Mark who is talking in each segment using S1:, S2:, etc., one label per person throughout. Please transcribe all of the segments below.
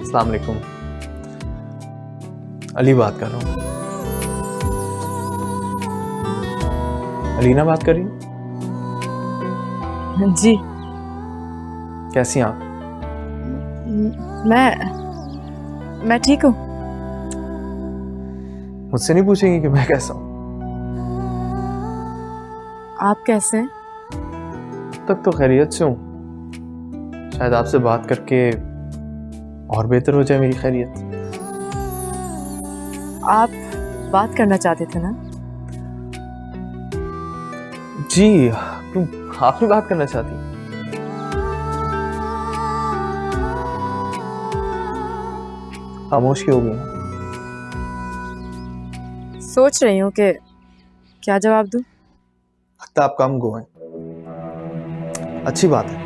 S1: अस्सलाम वालेकुम। अली बात कर रहा हूँ। अलीना बात कर रही हूँ?
S2: जी।
S1: कैसी हैं आप?
S2: मैं ठीक हूँ।
S1: मुझसे नहीं पूछेंगी कि मैं कैसा हूँ?
S2: आप कैसे हैं?
S1: तक तो खैरियत से हूँ। शायद आपसे बात करके और बेहतर हो जाए मेरी खैरियत।
S2: आप बात करना चाहते थे ना?
S1: जी, क्यों आप भी बात करना चाहती हैं? खामोश क्यों हो गई?
S2: सोच रही हूँ कि क्या जवाब दूँ।
S1: लगता है आप कम गो हैं। अच्छी बात है,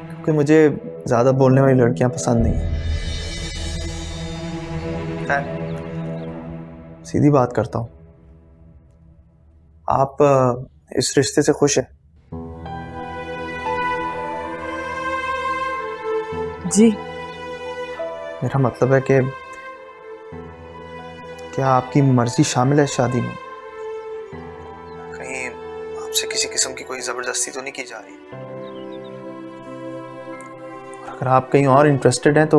S1: क्योंकि मुझे ज्यादा बोलने वाली लड़कियां पसंद नहीं है। सीधी बात करता हूँ, आप इस रिश्ते से खुश हैं?
S2: जी।
S1: मेरा मतलब है कि क्या आपकी मर्जी शामिल है इस शादी में? कहीं आपसे किसी किस्म की कोई जबरदस्ती तो नहीं की जा रही? और अगर आप कहीं और इंटरेस्टेड हैं तो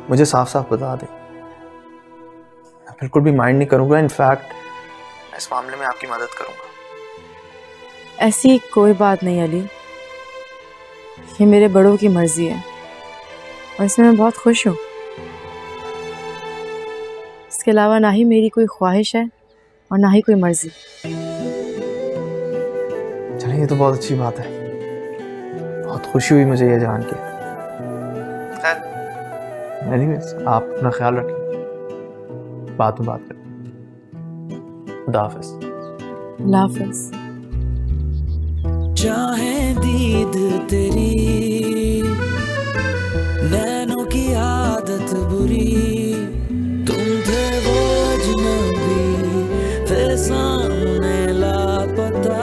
S1: मुझे साफ साफ बता दें। मैं बिल्कुल भी माइंड नहीं करूंगा, इनफैक्ट इस मामले में आपकी मदद करूंगा।
S2: ऐसी कोई बात नहीं अली, ये मेरे बड़ों की मर्जी है और इसमें मैं बहुत खुश हूँ। इसके अलावा ना ही मेरी कोई ख्वाहिश है और ना ही कोई मर्जी।
S1: चलिए, ये तो बहुत अच्छी बात है। बहुत खुशी हुई मुझे ये जान के। एनीवेज, आप अपना ख्याल रखें। बात में बात करें। खुदा हाफिज़।
S2: अल्लाह हाफिज़।
S3: चाहे दीद तेरी नैनों की आदत बुरी, तुम थे वो अजनबी फिर सामने लापता,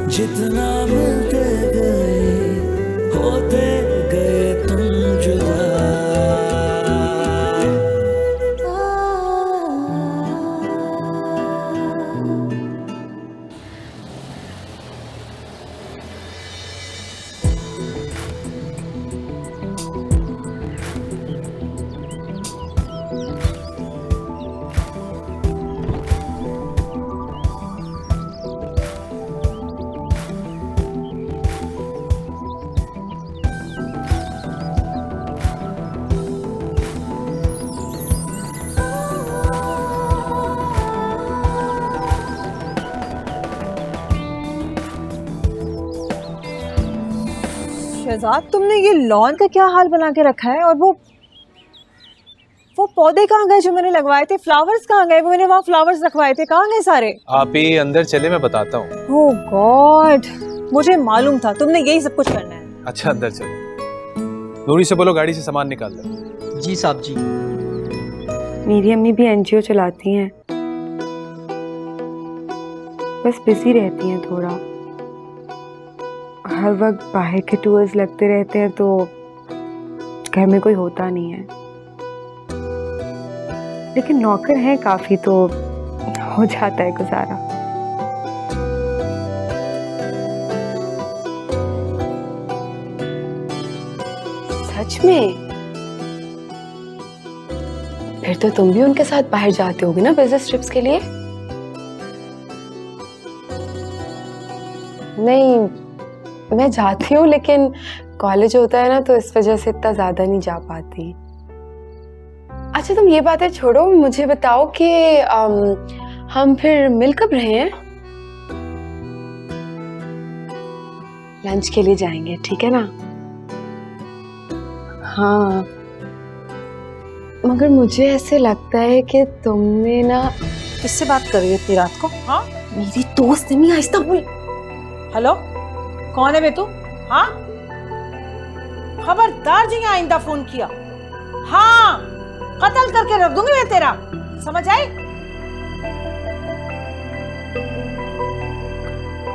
S3: जितना मिलते गए होते गए तुम जुदा।
S4: शहजाद, तुमने ये लॉन का क्या हाल बना के रखा है? और वो पौधे कहाँ गए जो मैंने लगवाए थे? फ्लावर्स कहाँ गए? वो मैंने वहाँ फ्लावर्स रखवाए थे, कहाँ गए सारे?
S5: आप ही अंदर चले, मैं बताता हूँ।
S4: ओह गॉड, मुझे मालूम था तुमने यही सब कुछ करना है।
S5: अच्छा, अंदर चले। नूरी से बोलो गाड़ी से सामान निकाल दे।
S6: जी साहब जी।
S7: मेरी अम्मी भी एनजीओ चलाती हैं, बस बिजी रहती हैं थोड़ा। हर वक्त बाहर के टूर्स लगते रहते हैं तो घर में कोई होता नहीं है। लेकिन नौकर हैं काफी तो हो जाता है गुजारा। सच में? फिर तो तुम भी उनके साथ बाहर जाते होगे ना बिजनेस ट्रिप्स के लिए? नहीं, मैं जाती हूँ लेकिन कॉलेज होता है ना तो इस वजह से इतना ज्यादा नहीं जा पाती। अच्छा, तुम ये बातें छोड़ो, मुझे बताओ कि हम फिर मिल कब रहे हैं? लंच के लिए जाएंगे, ठीक है ना? हाँ, मगर मुझे ऐसे लगता है कि तुमने ना।
S4: किससे बात कर रही है इतनी रात को? हाँ,
S7: मेरी दोस्त नहीं, आहिस्ता बोल।
S4: हेलो, कौन है बे तू? हाँ, खबरदार जी आइंदा फोन किया, हाँ कत्ल करके रख दूंगी मैं तेरा, समझ आई?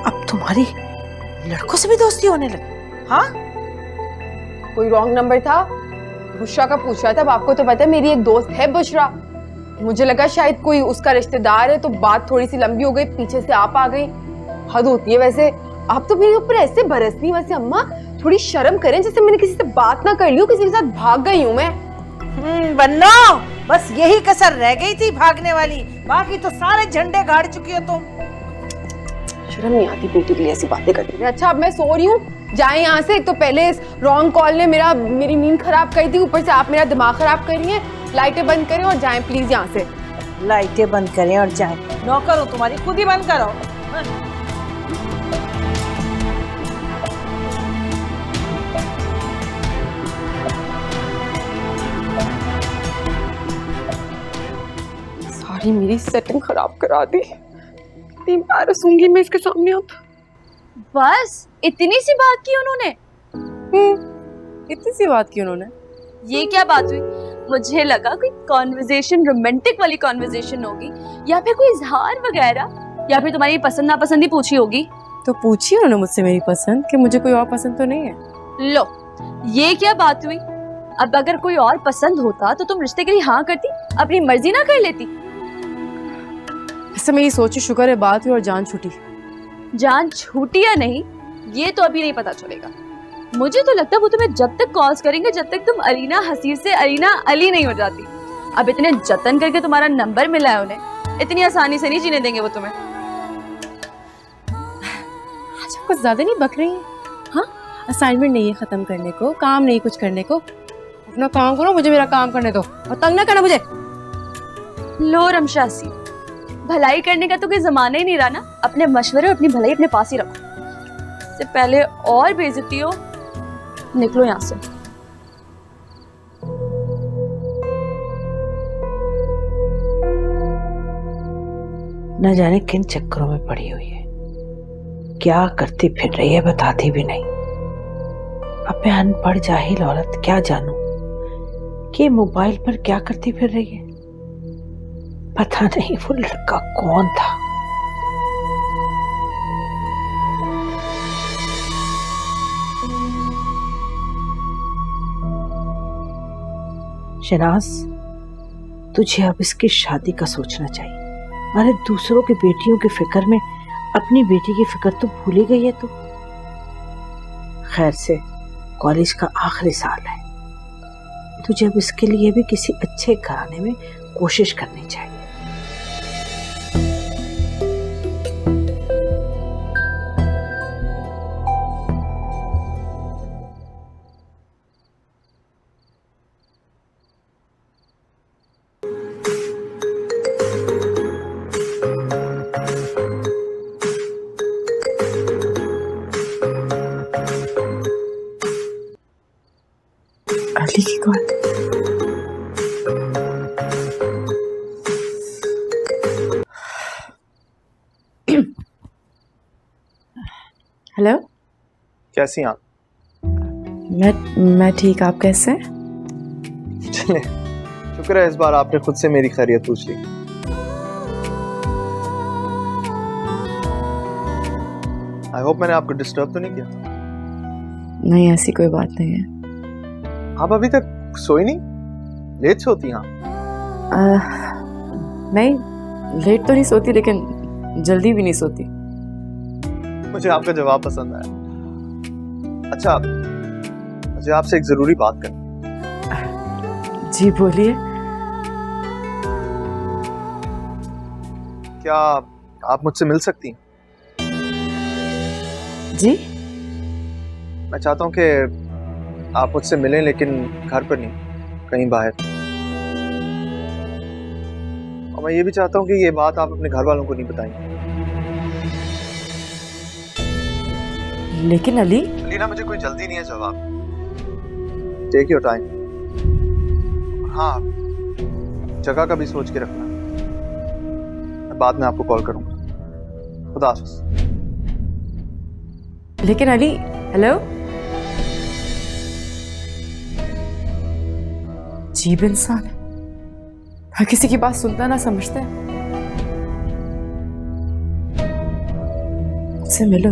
S4: अब तुम्हारी लड़कों से भी दोस्ती होने लगी? हाँ,
S7: कोई रॉन्ग नंबर था। बुशरा का पूछ रहा था। अब आपको तो पता है मेरी एक दोस्त है बुशरा, मुझे लगा शायद कोई उसका रिश्तेदार है, तो बात थोड़ी सी लंबी हो गई, पीछे से आप आ गई। हद होती है वैसे। आप तो मेरे ऊपर ऐसे बरसनी, वैसे अम्मा थोड़ी शर्म करें, जैसे मैंने किसी से बात ना कर ली हो, किसी के साथ भाग गई हूँ मैं।
S4: बन्नो, बस यही कसर रह गई थी भागने वाली, बाकी तो सारे झंडे गाड़ चुकी हो तुम।
S7: शर्म नहीं आती बेटी के लिए ऐसी बातें करने में। अच्छा अब मैं सो रही हूँ, जाए यहाँ से। एक तो पहले इस रॉन्ग कॉल ने मेरी नींद खराब कर दी, ऊपर से आप मेरा दिमाग खराब कर रही हैं। लाइटें बंद करें और जाएं प्लीज यहाँ से।
S4: लाइटें बंद करें और जाएं? नौकर हो तुम्हारी, खुद ही बंद करो।
S7: सारी मेरी सेटिंग खराब करा दी। इतनी embarrassing मैं इसके सामने अब।
S2: बस इतनी सी बात की उन्होंने? इतनी सी बात की उन्होंने?
S6: ये क्या बात हुई? मुझे लगा कोई कॉन्वर्जेशन, रोमांटिक वाली कॉन्वर्जेशन होगी, या फिर कोई इजहार वगैरह, या फिर तुम्हारी पसंद नापसंद ही पूछी होगी।
S2: तो पूछी उन्होंने मुझसे मेरी पसंद, कि मुझे कोई और पसंद तो नहीं है।
S6: लो, ये क्या बात हुई? अब अगर कोई और पसंद होता तो तुम रिश्ते के लिए हाँ करती, अपनी मर्जी ना कर लेती?
S2: ऐसे मेरी सोची शुक्र है बात हुई और जान छूटी।
S6: जान छूटी या नहीं ये तो अभी नहीं पता चलेगा। मुझे तो लगता है वो तुम्हें जब तक कॉल्स करेंगे जब तक तुम अरीना हसीर से अरीना अली नहीं हो जाती। अब इतने जतन करके तुम्हारा नंबर मिला है उन्हें, इतनी आसानी से नहीं जीने देंगे वो तुम्हें।
S2: आज आप कुछ ज्यादा नहीं बक रही हैं? हाँ, असाइनमेंट नहीं है खत्म करने को, काम नहीं कुछ करने को, अपना काम करो, मुझे मेरा काम करने दो और तंग ना करना मुझे।
S6: लो रमशासी, भलाई करने का तो कोई जमाना ही नहीं रहा ना। अपने मशवरे और अपनी भलाई अपने पास ही रखो, इससे पहले और बेइज्जती हो। निकलो यहाँ से।
S4: न जाने किन चक्करों में पड़ी हुई है, क्या करती फिर रही है, बताती भी नहीं। अब मैं अनपढ़ जाहिल औरत क्या जानूं कि मोबाइल पर क्या करती फिर रही है। पता नहीं वो लड़का कौन था। शनाज, तुझे अब इसकी शादी का सोचना चाहिए। अरे दूसरों की बेटियों की फिक्र में अपनी बेटी की फिक्र तो भूल ही गई है तू। खैर से कॉलेज का आखिरी साल है, तुझे अब इसके लिए भी किसी अच्छे घराने में कोशिश करनी चाहिए।
S2: अली की कॉल। हेलो,
S1: कैसी हैं आप?
S2: मैं ठीक, आप कैसे हैं?
S1: चले, शुक्र है इस बार आपने खुद से मेरी खैरियत पूछ ली। आई होप मैंने आपको डिस्टर्ब तो नहीं किया?
S2: नहीं, ऐसी कोई बात नहीं है।
S1: आप अभी तक सोई नहीं? लेट सोती हैं आप?
S2: नहीं, लेट तो नहीं सोती, लेकिन जल्दी भी नहीं सोती।
S1: मुझे आपका जवाब पसंद आया। अच्छा, मुझे आपसे एक जरूरी बात करनी।
S2: जी बोलिए।
S1: क्या आप मुझसे मिल सकती हैं?
S2: जी?
S1: मैं चाहता हूँ कि आप मुझसे मिलें, लेकिन घर पर नहीं, कहीं बाहर। और मैं ये भी चाहता हूँ कि ये बात आप अपने घर वालों को नहीं बताएं।
S2: लेकिन अली,
S1: ना मुझे कोई जल्दी नहीं है जवाब। Take your time. हाँ, जगह का भी सोच के रखना। मैं बाद में आपको कॉल करूंगा। खुदा हाफिज़।
S2: लेकिन अली, हेलो, अजीब इंसान है, हर किसी की बात सुनता ना समझता है। मुझसे मिलो।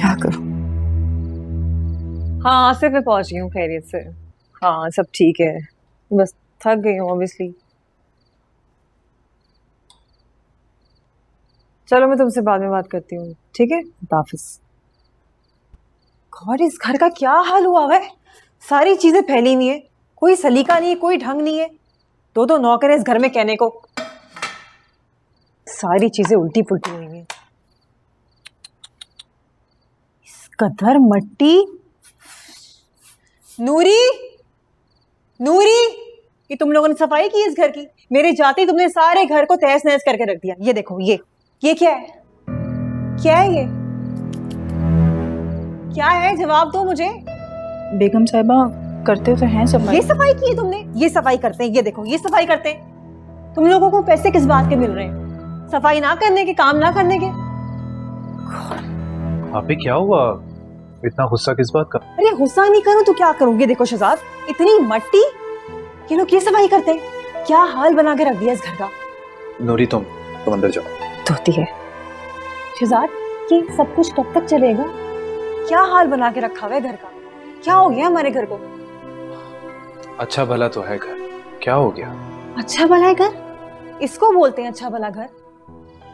S2: क्या करूं?
S8: हाँ आसिफ, मैं पहुंच गई हूँ खैरियत से। हाँ सब ठीक है, बस थक गई हूँ ऑब्वियसली। चलो मैं तुमसे बाद में बात करती हूँ, ठीक है? हाफिज। गॉड, इस घर का क्या हाल हुआ है? सारी चीजें फैली हुई है, कोई सलीका नहीं है, कोई ढंग नहीं है। दो दो नौकर है इस घर में कहने को, सारी चीजें उल्टी पुल्टी हुई हैं। इस कदर मट्टी। नूरी, नूरी, ये तुम लोगों ने सफाई की इस घर की? मेरे जाते ही तुमने सारे घर को तहस नहस करके रख दिया। ये देखो, ये क्या है? क्या है ये? क्या है? जवाब दो मुझे।
S2: बेगम साहिबा करते तो हैं सब।
S8: ये सफाई की है तुमने? ये सफाई करते हैं, ये देखो ये सफाई करते हैं। तुम लोगों को पैसे किस बात के मिल रहे हैं? सफाई ना करने के, काम ना करने के?
S5: अभी क्या हुआ, इतना गुस्सा किस बात का?
S8: अरे गुस्सा नहीं करूं तो क्या करूं? ये देखो शहजाद, इतनी मट्टी, ये लोग ये सफाई करते हैं? क्या हाल बना के रख दिया इस घर का।
S5: नूरी तुम अंदर जाओ।
S8: धोती है शहजाद, ये सब कुछ कब तक चलेगा? क्या हाल बना के रखा हुआ है घर का? क्या हो गया हमारे घर को?
S5: अच्छा भला तो है घर, क्या हो गया?
S8: अच्छा भला है घर? इसको बोलते हैं अच्छा भला घर?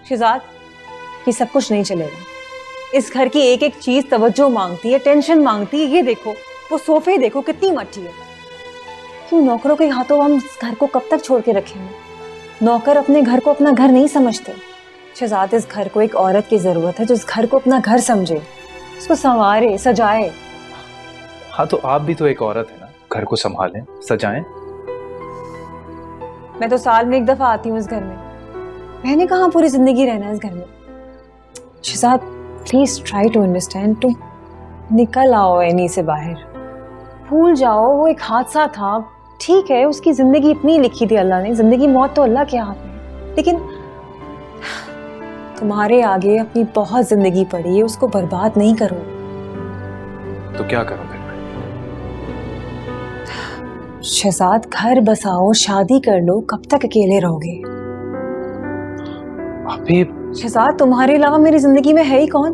S8: शहजाद, ये सब कुछ नहीं चलेगा। इस घर की एक एक चीज तवज्जो मांगती है, टेंशन मांगती है। ये देखो, वो सोफे देखो कितनी मट्टी है। क्यों नौकरों के हाथों हम इस घर को कब तक छोड़ के रखेंगे? नौकर अपने घर को अपना घर नहीं समझते। शहजाद, इस घर को एक औरत की जरूरत है जो इस घर को अपना घर समझे, इसको संवारे सजाए।
S5: हाँ तो आप भी तो एक औरत है ना, घर को संभालें सजाएं।
S8: मैं तो साल में एक दफा आती हूँ इस घर में, मैंने कहाँ पूरी जिंदगी रहना है इस घर में। Shahzad please try to understand. तुम निकल आओ एनी से बाहर, भूल जाओ वो एक हादसा था। ठीक है, उसकी जिंदगी इतनी लिखी थी अल्लाह ने, जिंदगी मौत तो अल्लाह के हाथ में। लेकिन तुम्हारे आगे अपनी बहुत जिंदगी पड़ी है, उसको बर्बाद नहीं करो।
S5: तो क्या करूं फिर मैं?
S8: शहजाद घर बसाओ, शादी कर लो, कब तक अकेले रहोगे?
S5: अभी
S8: शहजाद, तुम्हारे अलावा मेरी जिंदगी में है ही कौन?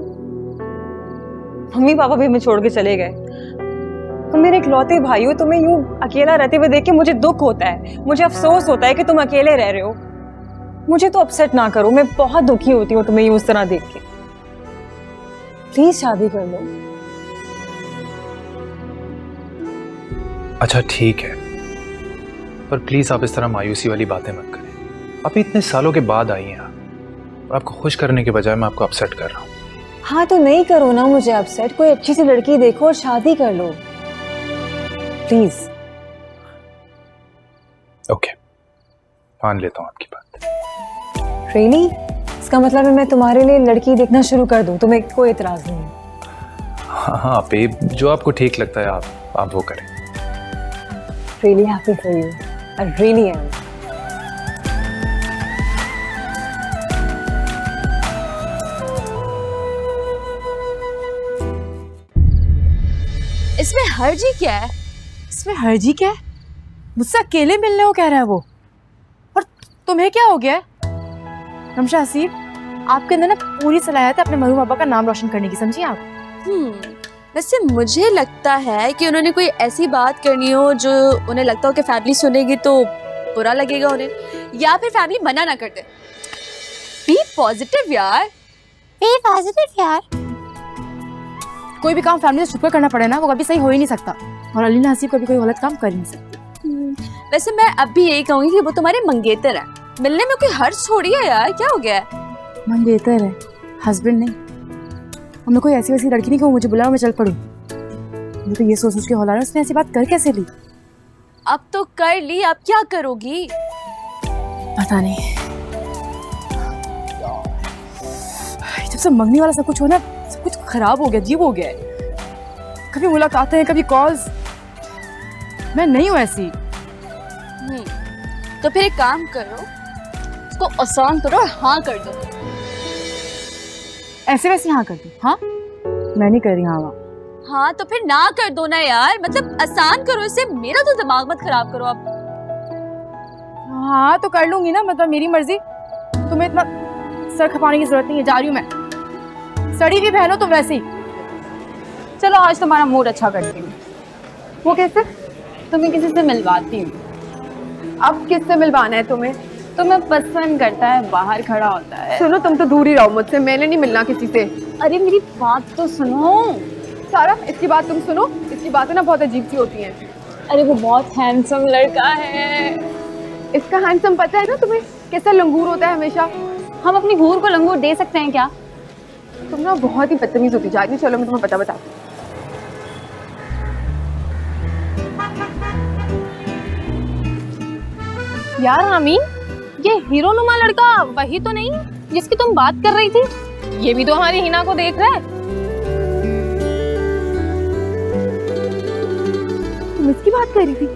S8: मम्मी पापा भी हमें छोड़ के चले गए। तुम मेरे इकलौते भाई हो, तुम्हें यूं अकेला रहते हुए देख के मुझे दुख होता है, मुझे अफसोस होता है कि तुम अकेले रह रहे हो। मुझे तो अपसेट ना करो, मैं बहुत दुखी होती हूँ तुम्हें यूं उस तरह देख के। प्लीज शादी कर लो।
S5: अच्छा ठीक है, पर प्लीज आप इस तरह मायूसी वाली बातें मत करें। आप इतने सालों के बाद आई हैं और आपको खुश करने के बजाय मैं आपको अपसेट कर रहा हूँ।
S8: हाँ तो नहीं करो ना मुझे अपसेट, कोई अच्छी सी लड़की देखो और शादी कर लो प्लीज।
S5: ओके, मान लेता हूँ आपकी बात।
S8: रियली? इसका मतलब है मैं तुम्हारे लिए लड़की देखना शुरू कर दूं, तुम्हें कोई एतराज नहीं?
S5: हाँ बेब, जो आपको ठीक लगता है आप वो करें।
S8: Really happy for you. I really am.
S6: इसमें हर्जी क्या है?
S2: इसमें हर्जी क्या है? मुझसे अकेले मिलने को कह रहा है वो, और तुम्हें क्या हो गया है? रमशा हसीब, आपके अंदर ना पूरी सलाहियत है अपने मरहूम बाबा का नाम रोशन करने की, समझिए आप।
S6: वैसे मुझे लगता है कि उन्होंने कोई ऐसी बात करनी हो जो उन्हें लगता हो कि फैमिली सुनेगी तो बुरा लगेगा उन्हें, या फिर फैमिली मना ना कर दे। बी पॉजिटिव यार, बी पॉजिटिव यार।
S2: कोई भी काम फैमिली से छुपकर करना पड़े ना, वो कभी सही हो ही नहीं सकता, और अलीना हसीब कभी कोई गलत काम कर ही नहीं सकती।
S6: वैसे मैं अब भी यही कहूंगी कि वो तुम्हारे मंगेतर है, मिलने में कोई हर्ज थोड़ी है यार, क्या हो गया है?
S2: मंगेतर है, हस्बैंड नहीं। और मैं कोई ऐसी वैसी लड़की नहीं कि वो मुझे बुलाओ मैं चल पड़ूं। मुझे तो ये सोच के हौला है, उसने ऐसी बात कर कैसे ली?
S6: अब तो कर ली, अब क्या करोगी?
S2: पता नहीं, जब से मंगनी वाला सब कुछ हो ना, सब कुछ खराब हो गया, अजीब हो गया है। कभी मुलाकातें हैं, कभी कॉल्स। मैं नहीं हूँ ऐसी।
S6: तो फिर एक काम करो, इसको आसान करो और हाँ कर दो।
S2: ऐसे वैसे हाँ कर दी? हाँ मैं नहीं कर रही। हाँ
S6: हाँ तो फिर ना कर दो ना यार, मतलब आसान करो इसे, मेरा तो दिमाग मत खराब करो आप।
S2: हाँ तो कर लूंगी ना, मतलब मेरी मर्जी, तुम्हें इतना सर खपाने की जरूरत नहीं है। जा रही हूँ मैं, सड़ी भी बहनो तुम वैसे ही।
S6: चलो आज तुम्हारा मूड अच्छा करती हूँ,
S7: वो कैसे?
S6: तुम्हें किसी से मिलवाती हूँ।
S7: अब किससे मिलवाना है तुम्हें?
S6: तुम्हें पसंद करता है, बाहर खड़ा होता है।
S7: सुनो, तुम तो दूर ही रहो मुझसे, मैंने नहीं मिलना किसी से।
S6: अरे मेरी बात तो सुनो।
S7: सारा, इसकी बात तुम सुनो, इसकी बातें ना बहुत अजीब सी होती हैं।
S6: अरे वो बहुत हैंडसम लड़का है।
S7: इसका हैंडसम पता है ना तुम्हें, कैसा लंगूर होता है हमेशा।
S6: हम अपनी हूर को लंगूर दे सकते हैं क्या?
S7: तुम ना बहुत ही बदतमीज होती जा रही हो। चलो मैं तुम्हें पता बताती हूँ।
S6: यार आमीन, ये हीरोनुमा लड़का वही तो नहीं जिसकी तुम बात कर रही थी? ये भी तो हमारी हिना को देख रहा है।
S7: तुम इसकी बात कर रही थी?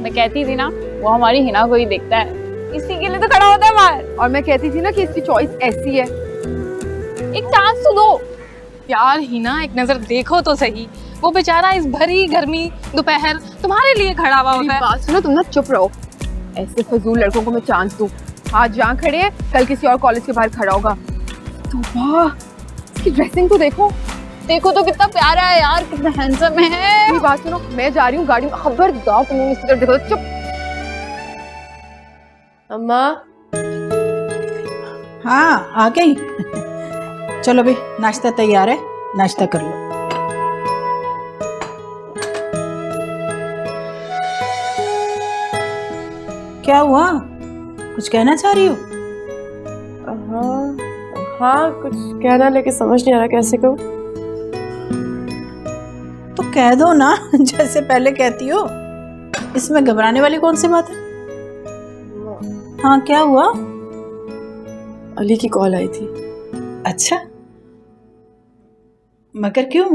S6: मैं कहती थी ना, वो हमारी हिना को ही देखता है, इसी के लिए तो खड़ा होता है बाहर।
S7: और मैं कहती थी ना कि इसकी चॉइस ऐसी है।
S6: एक चांस तो दो।
S2: यार हिना, एक नजर देखो तो सही, वो बेचारा इस भरी गर्मी दोपहर तुम्हारे लिए खड़ा हुआ
S7: मेरी
S2: होता है।
S7: बात सुनो, तुम ना चुप रहो। ऐसे फजूल लड़कों को मैं चांस दूं? आज जहाँ खड़े हैं, कल किसी और कॉलेज के बाहर खड़ा होगा। तो वाह, इसकी ड्रेसिंग तो देखो।
S6: देखो तो कितना प्यारा है यार, कितना हैंडसम है।
S7: मेरी बात सुनो, मैं जा रही हूँ गाड़ी में, खबरदार तुम इसकी तरफ देखो। चुप। अम्मा।
S9: हाँ आ गई। चलो भाई, नाश्ता तैयार है, नाश्ता कर लो। क्या हुआ, कुछ कहना चाह रही हो?
S2: हाँ कुछ कहना, लेकिन समझ नहीं आ रहा कैसे कहूँ।
S9: तो कह दो ना जैसे पहले कहती हो, इसमें घबराने वाली कौन सी बात है? हाँ क्या हुआ?
S2: अली की कॉल आई थी।
S9: अच्छा, मगर क्यों?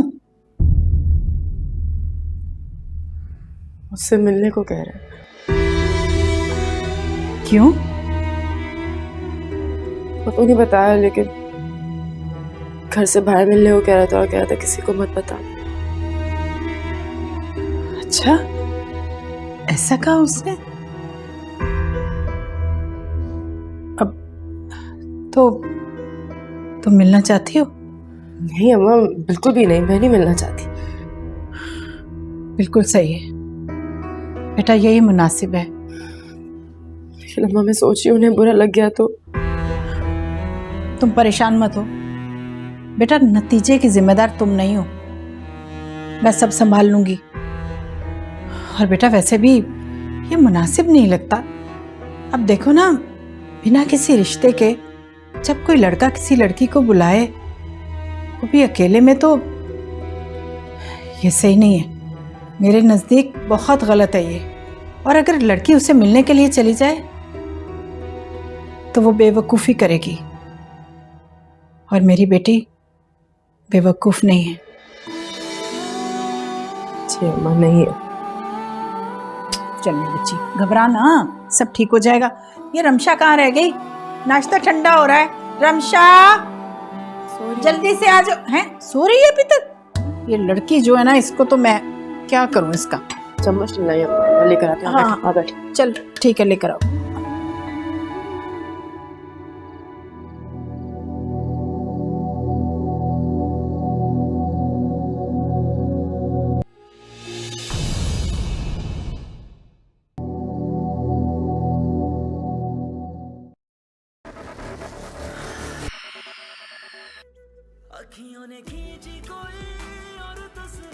S2: मुझसे मिलने को कह रहा है।
S9: क्यों?
S2: वो तो नहीं बताया, लेकिन घर से बाहर मिलने को कह रहा था और कह रहा था किसी को मत बता।
S9: अच्छा, ऐसा कहा उसने? अब तो तुम मिलना चाहती हो?
S2: नहीं अम्मा, बिल्कुल भी नहीं, मैं नहीं मिलना चाहती।
S9: बिल्कुल सही है बेटा, यही मुनासिब है।
S2: लेकिन अम्मा मैं सोच रही हूँ उन्हें बुरा लग गया तो।
S9: तुम परेशान मत हो बेटा, नतीजे की जिम्मेदार तुम नहीं हो, मैं सब संभाल लूंगी। और बेटा वैसे भी ये मुनासिब नहीं लगता। अब देखो ना, बिना किसी रिश्ते के जब कोई लड़का किसी लड़की को बुलाए, वो भी अकेले में, तो ये सही नहीं है। मेरे नज़दीक बहुत गलत है ये। और अगर लड़की उसे मिलने के लिए चली जाए तो वो बेवकूफ़ी करेगी, और मेरी बेटी बेवकूफ़ नहीं है।
S2: जी अम्मा, नहीं है।
S9: चल मेरी बच्ची, घबरा ना, सब ठीक हो जाएगा। ये रमशा कहाँ रह गई? नाश्ता ठंडा हो रहा है। रमशा जल्दी से आ जाओ। हैं, सो रही है अभी तक? ये लड़की जो है ना, इसको तो मैं क्या करूं इसका।
S2: चम्मच नहीं है, मैं लेकर आती हूँ।
S9: हाँ,
S2: आ बैठ।
S9: चल ठीक है, लेकर आओ।
S3: अखियों ने खींची कोई और तस्वीर।